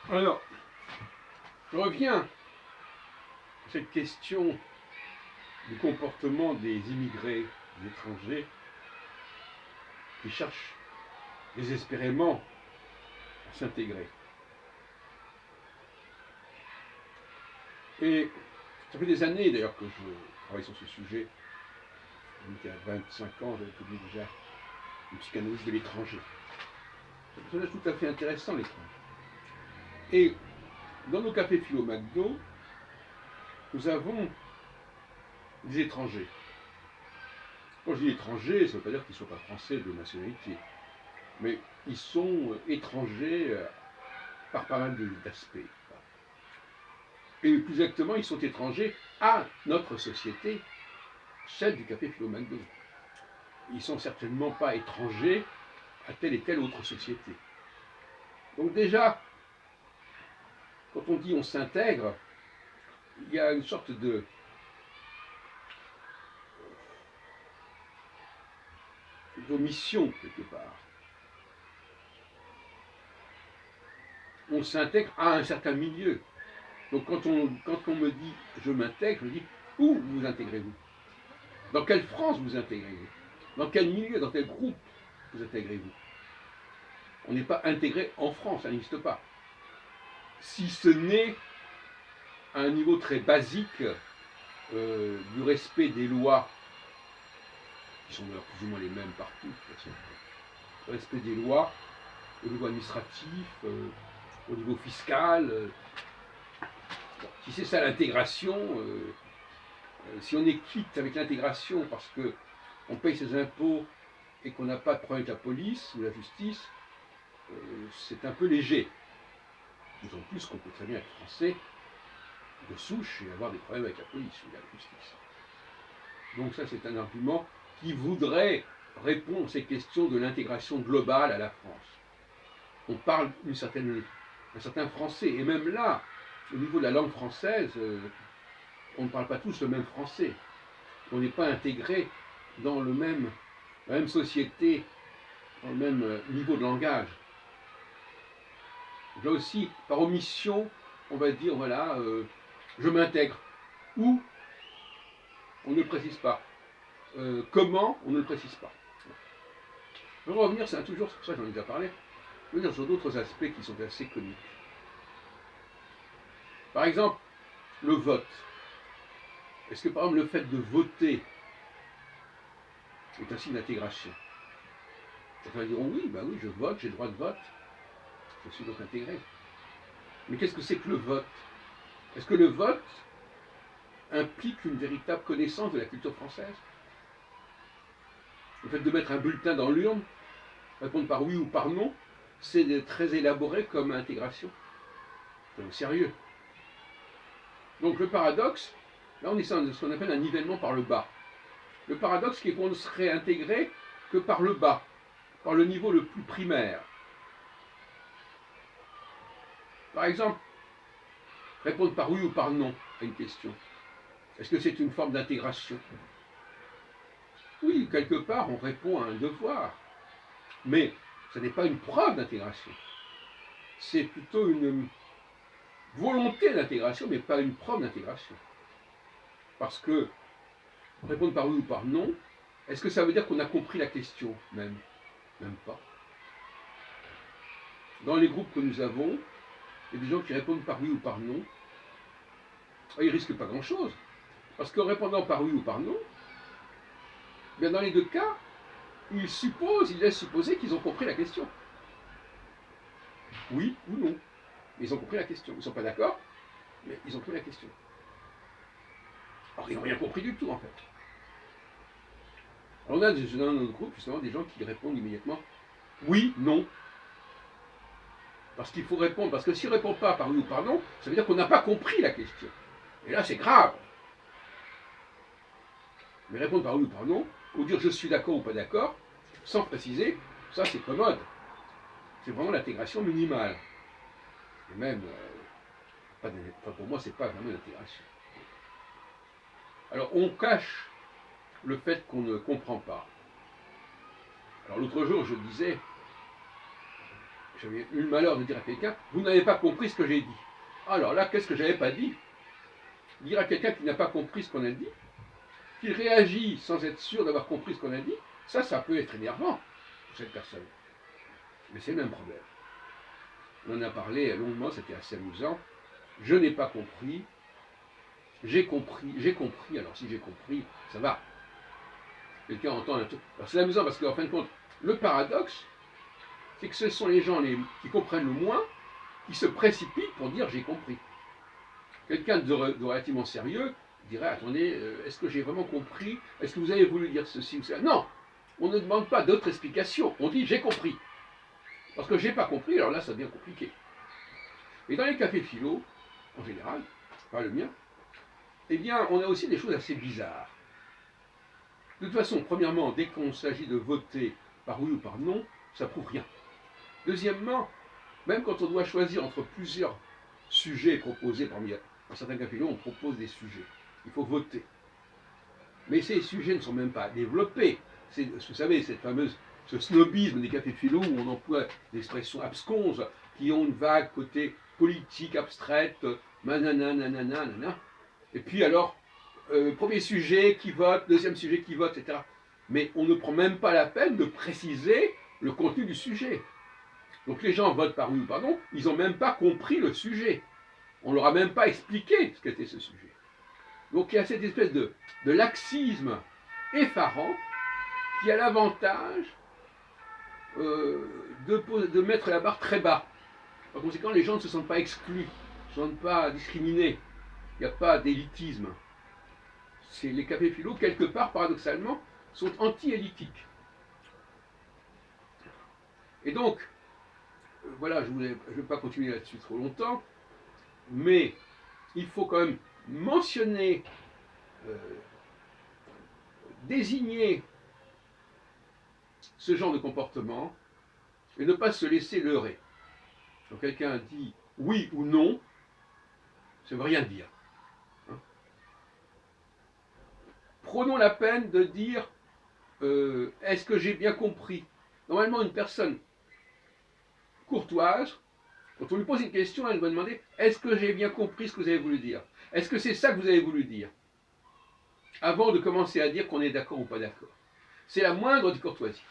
Alors, je reviens à cette question du comportement des immigrés, des étrangers, qui cherchent désespérément à s'intégrer. Et ça fait des années d'ailleurs que je travaille sur ce sujet. Donc, il y a 25 ans, j'avais publié déjà une psychanalyse de l'étranger. C'est un personnage tout à fait intéressant, l'étranger. Et dans nos cafés philo McDo, nous avons des étrangers. Quand je dis étrangers, ça ne veut pas dire qu'ils ne sont pas français de nationalité, mais ils sont étrangers par pas mal d'aspects. Et plus exactement, ils sont étrangers à notre société, celle du café philo McDo. Ils ne sont certainement pas étrangers à telle et telle autre société. Donc déjà, quand on dit on s'intègre, il y a une sorte d'omission quelque part. On s'intègre à un certain milieu. Donc quand on me dit je m'intègre, je me dis où vous intégrez-vous? Dans quelle France vous intégrez-vous? Dans quel milieu, dans quel groupe vous intégrez-vous? On n'est pas intégré en France, ça n'existe pas. Si ce n'est à un niveau très basique du respect des lois, qui sont d'ailleurs plus ou moins les mêmes partout, de toute façon. Le respect des lois au niveau administratif, au niveau fiscal. Bon, si c'est ça l'intégration, si on est quitte avec l'intégration parce qu'on paye ses impôts et qu'on n'a pas de problème avec la police ou la justice, c'est un peu léger. D'autant plus qu'on peut très bien être français de souche et avoir des problèmes avec la police ou la justice. Donc ça, c'est un argument qui voudrait répondre à ces questions de l'intégration globale à la France. On parle d'un certain français, et même là, au niveau de la langue française, on ne parle pas tous le même français. On n'est pas intégré dans la même société, dans le même niveau de langage. Là aussi, par omission, on va dire, voilà, je m'intègre. Ou, on ne le précise pas. Comment, on ne le précise pas. Je vais revenir, c'est toujours, c'est pour ça que j'en ai déjà parlé, je veux dire sur d'autres aspects qui sont assez comiques. Par exemple, le vote. Est-ce que par exemple le fait de voter est un signe d'intégration? Certains diront oui, bah oui, je vote, j'ai le droit de vote, je suis donc intégré. Mais qu'est-ce que c'est que le vote? Est-ce que le vote implique une véritable connaissance de la culture française? Le fait de mettre un bulletin dans l'urne, répondre par oui ou par non, c'est très élaboré comme intégration. C'est sérieux. Donc le paradoxe, là on est sur ce qu'on appelle un nivellement par le bas. Le paradoxe qui est qu'on ne serait intégré que par le bas, par le niveau le plus primaire. Par exemple, répondre par oui ou par non à une question. Est-ce que c'est une forme d'intégration? Oui, quelque part, on répond à un devoir. Mais ce n'est pas une preuve d'intégration. C'est plutôt une volonté d'intégration, mais pas une preuve d'intégration. Parce que répondre par oui ou par non, est-ce que ça veut dire qu'on a compris la question? Même pas. Dans les groupes que nous avons, il y a des gens qui répondent par oui ou par non. Ils ne risquent pas grand-chose. Parce qu'en répondant par oui ou par non, bien dans les deux cas, ils laissent supposer qu'ils ont compris la question. Oui ou non. Mais ils ont compris la question. Ils ne sont pas d'accord, mais ils ont compris la question. Alors ils n'ont rien compris du tout en fait. Alors on a dans notre groupe justement des gens qui répondent immédiatement oui, non. Parce qu'il faut répondre. Parce que si on ne répond pas par oui ou par non, ça veut dire qu'on n'a pas compris la question. Et là c'est grave. Mais répondre par oui ou par non, ou dire je suis d'accord ou pas d'accord, sans préciser, ça c'est commode. C'est vraiment l'intégration minimale. Et même, pour moi, c'est pas vraiment l'intégration. Alors on cache le fait qu'on ne comprend pas. Alors l'autre jour, je disais, j'avais eu le malheur de dire à quelqu'un, vous n'avez pas compris ce que j'ai dit. Alors là, qu'est-ce que j'avais pas dit? Dire à quelqu'un qui n'a pas compris ce qu'on a dit, qui réagit sans être sûr d'avoir compris ce qu'on a dit, ça peut être énervant pour cette personne. Mais c'est le même problème. On en a parlé longuement, c'était assez amusant. Je n'ai pas compris, j'ai compris, alors si j'ai compris, ça va. Quelqu'un entend un truc. Alors c'est amusant parce qu'en fin de compte, le paradoxe, c'est que ce sont les gens qui comprennent le moins qui se précipitent pour dire j'ai compris. Quelqu'un de relativement sérieux dirait attendez, est-ce que j'ai vraiment compris? Est-ce que vous avez voulu dire ceci ou cela? Non, on ne demande pas d'autres explications. On dit j'ai compris. Parce que j'ai pas compris, alors là ça devient compliqué. Et dans les cafés philo, en général, pas le mien, eh bien on a aussi des choses assez bizarres. De toute façon, premièrement, dès qu'on s'agit de voter par oui ou par non, ça prouve rien. Deuxièmement, même quand on doit choisir entre plusieurs sujets proposés parmi dans certains cafés philo, on propose des sujets. Il faut voter. Mais ces sujets ne sont même pas développés. Vous savez, ce snobisme des cafés philo où on emploie des expressions absconses qui ont une vague côté politique, abstraite, nanana, nanana, nanana. Et puis alors, premier sujet qui vote, deuxième sujet qui vote, etc. Mais on ne prend même pas la peine de préciser le contenu du sujet. Donc les gens votent par oui ou par non, ils n'ont même pas compris le sujet. On ne leur a même pas expliqué ce qu'était ce sujet. Donc il y a cette espèce de laxisme effarant qui a l'avantage de mettre la barre très bas. Par conséquent, les gens ne se sentent pas exclus, ne se sentent pas discriminés. Il n'y a pas d'élitisme. Les cafés philo, quelque part, paradoxalement, sont anti-élitiques. Et donc, voilà, je ne vais pas continuer là-dessus trop longtemps, mais il faut quand même mentionner, désigner ce genre de comportement et ne pas se laisser leurrer. Quand quelqu'un dit oui ou non, ça ne veut rien dire. Hein. Prenons la peine de dire est-ce que j'ai bien compris? Normalement, une personne courtoise, quand on lui pose une question, elle va demander est-ce que j'ai bien compris ce que vous avez voulu dire? Est-ce que c'est ça que vous avez voulu dire? Avant de commencer à dire qu'on est d'accord ou pas d'accord. C'est la moindre des courtoisies.